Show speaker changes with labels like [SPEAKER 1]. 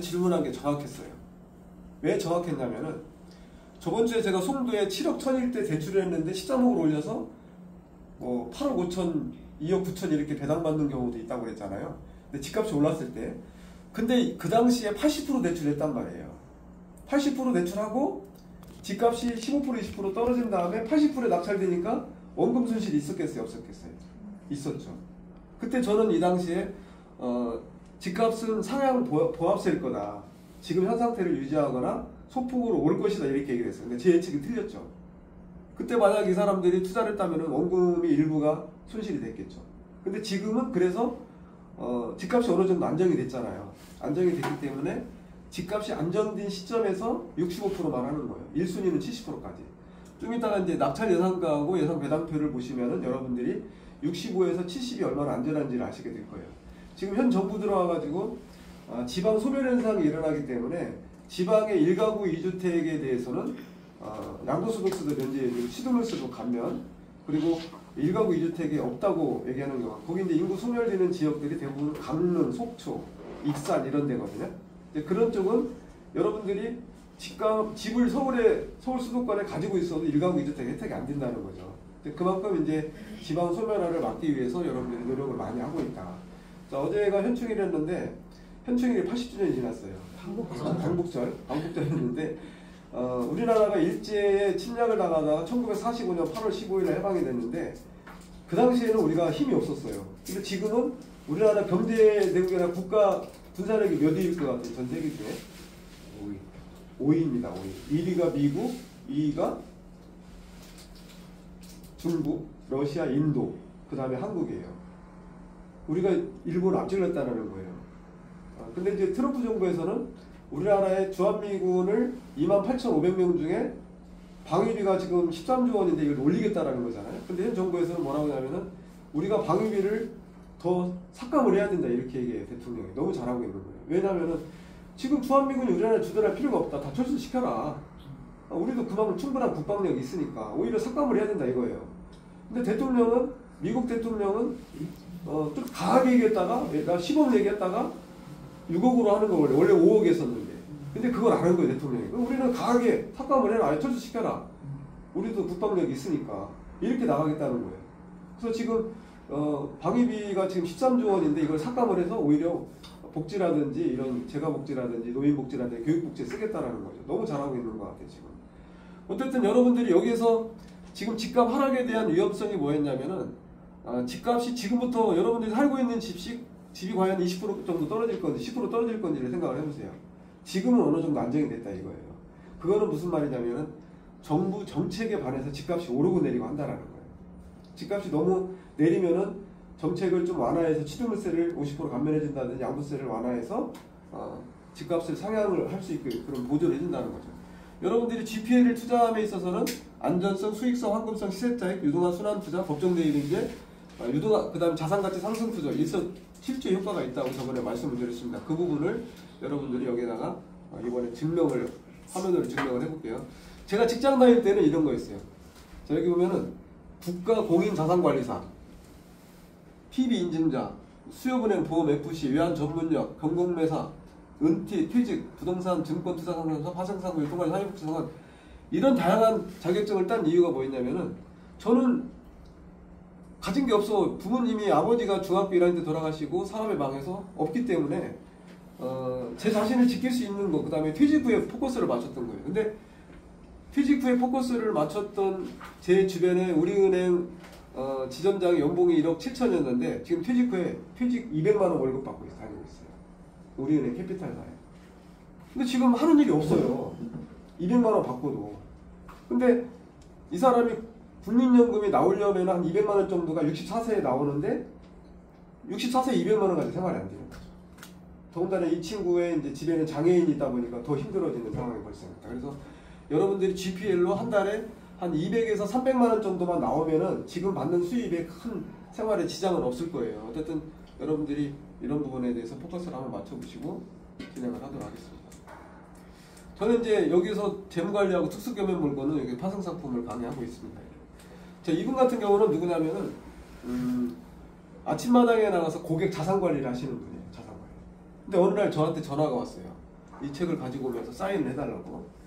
[SPEAKER 1] 질문한 게 정확했어요. 왜 정확했냐면은 저번 주에 제가 송도에 7억 1000일 때 대출을 했는데 13억으로 올려서 뭐 8억 5천, 2억 9천 이렇게 배당받는 경우도 있다고 그랬잖아요. 근데 집값이 올랐을 때. 근데 그 당시에 80% 대출했단 말이에요. 80% 대출하고 집값이 15% 20% 떨어진 다음에 80%에 낙찰되니까 원금 손실이 있었겠어요? 없었겠어요? 있었죠. 그때 저는 이 당시에 집값은 상향 보합세일 거다. 지금 현 상태를 유지하거나 소폭으로 오를 것이다. 이렇게 얘기를 했어요. 근데 제 예측이 틀렸죠. 그때 만약 이 사람들이 투자를 했다면 원금이 일부가 손실이 됐겠죠. 근데 지금은 그래서 집값이 어느 정도 안정이 됐잖아요. 안정이 됐기 때문에 집값이 안정된 시점에서 65%만 하는 거예요. 1순위는 70%까지. 좀 이따가 이제 낙찰 예상가하고 예상 배당표를 보시면은 여러분들이 65에서 70이 얼마나 안전한지를 아시게 될 거예요. 지금 현 정부 들어와가지고 지방 소멸 현상이 일어나기 때문에 지방의 1가구 2주택에 대해서는 양도소득세도 면제, 취득세도 감면, 그리고 1가구 2주택이 없다고 얘기하는 경우, 거기 이제 인구 소멸되는 지역들이 대부분 강릉, 속초, 익산 이런 데거든요. 그런 쪽은 여러분들이 집을 서울 수도권에 가지고 있어도 1가구 2주택 혜택이 안 된다는 거죠. 그만큼 이제 지방 소멸화를 막기 위해서 여러분들이 노력을 많이 하고 있다. 자, 어제가 현충일이었는데 현충일이 80주년이 지났어요. 광복절이었는데 우리나라가 일제에 침략을 당하다가 1945년 8월 15일에 해방이 됐는데 그 당시에는 우리가 힘이 없었어요. 근데 지금은 우리나라 경제력이나 국가 군사력이 몇 위일 것 같아요? 전 세계 중에? 5위입니다. 5위. 1위가 미국, 2위가 중국, 러시아, 인도, 그 다음에 한국이에요. 우리가 일본을 앞질렀다는 거예요. 근데 이제 트럼프 정부에서는 우리나라의 주한미군을 28,500명 중에 방위비가 지금 13조 원인데 이걸 올리겠다라는 거잖아요. 근데 현 정부에서는 뭐라고 하냐면은 우리가 방위비를 더 삭감을 해야 된다 이렇게 얘기해요. 대통령이. 너무 잘하고 있는 거예요. 왜냐하면은 지금 주한미군이 우리나라에 주둔할 필요가 없다. 다 철수시켜라. 우리도 그만큼 충분한 국방력이 있으니까 오히려 삭감을 해야 된다 이거예요. 근데 대통령은, 미국 대통령은 좀 강하게 얘기했다가 10억 얘기했다가 6억으로 하는 거 원래 5억 했었는데 근데 그걸 안 한 거예요. 대통령이. 우리는 강하게 삭감을 해라. 아예 철수시켜라. 우리도 국방력이 있으니까 이렇게 나가겠다는 거예요. 그래서 지금 방위비가 지금 13조 원인데 이걸 삭감을 해서 오히려 복지라든지 이런 재가복지라든지 노인복지라든지 교육복지에 쓰겠다라는 거죠. 너무 잘하고 있는 것 같아요. 지금. 어쨌든 여러분들이 여기서 지금 집값 하락에 대한 위험성이 뭐였냐면은 집값이 지금부터 여러분들이 살고 있는 집이 과연 20% 정도 떨어질 건지 10% 떨어질 건지를 생각을 해보세요. 지금은 어느 정도 안정이 됐다 이거예요. 그거는 무슨 말이냐면은 정부 정책에 반해서 집값이 오르고 내리고 한다라는 거예요. 집값이 너무 내리면은 정책을 좀 완화해서 취득세를 50% 감면해준다든지 양도세를 완화해서 집값을 상향을 할 수 있게 그런 보조를 해준다는 거죠. 여러분들이 GPL을 투자함에 있어서는 안전성, 수익성, 환급성, 시세차익, 유동화 순환투자, 법정대리인제, 그 다음 자산가치 상승투자, 실제 효과가 있다고 저번에 말씀을 드렸습니다. 그 부분을 여러분들이 여기다가 이번에 화면으로 증명을 해볼게요. 제가 직장 다닐 때는 이런 거였어요. 자, 여기 보면은 국가공인자산관리사, PB인증자, 수협은행, 보험, FC, 외환전문역, 경공매사, 은퇴, 퇴직, 부동산, 증권, 투자상관사, 파생상품, 유통관리, 사회복지상관 이런 다양한 자격증을 딴 이유가 뭐였냐면은 저는 가진 게 없어. 부모님이 아버지가 중학교 1학년 때 돌아가시고 사업에 망해서 없기 때문에 제 자신을 지킬 수 있는 거, 그 다음에 퇴직 후에 포커스를 맞췄던 거예요. 근데 퇴직 후에 포커스를 맞췄던 제 주변에 우리은행 지점장의 연봉이 1억 7천이었는데 지금 퇴직 후에 200만원 월급 받고 다니고 있어요. 우리은행 캐피탈사에. 근데 지금 하는 일이 없어요. 200만원 받고도. 근데 이 사람이 국민연금이 나오려면 한 200만원 정도가 64세에 나오는데 64세에 200만원 가지고 생활이 안 되는 거죠. 더군다나 이 친구의 이제 집에는 장애인이 있다 보니까 더 힘들어지는 상황이 발생합니다. 그래서 여러분들이 GPL로 한 달에 한 200에서 300만원 정도만 나오면은 지금 받는 수입에 큰 생활에 지장은 없을 거예요. 어쨌든 여러분들이 이런 부분에 대해서 포커스를 한번 맞춰보시고 진행을 하도록 하겠습니다. 저는 이제 여기서 재무관리하고 특수경매 물건은 여기 파생상품을 강의하고 있습니다. 자, 이분 같은 경우는 누구냐면은 아침마당에 나가서 고객 자산관리를 하시는 분이에요. 자산관리. 근데 어느 날 저한테 전화가 왔어요. 이 책을 가지고 오면서 사인을 해달라고.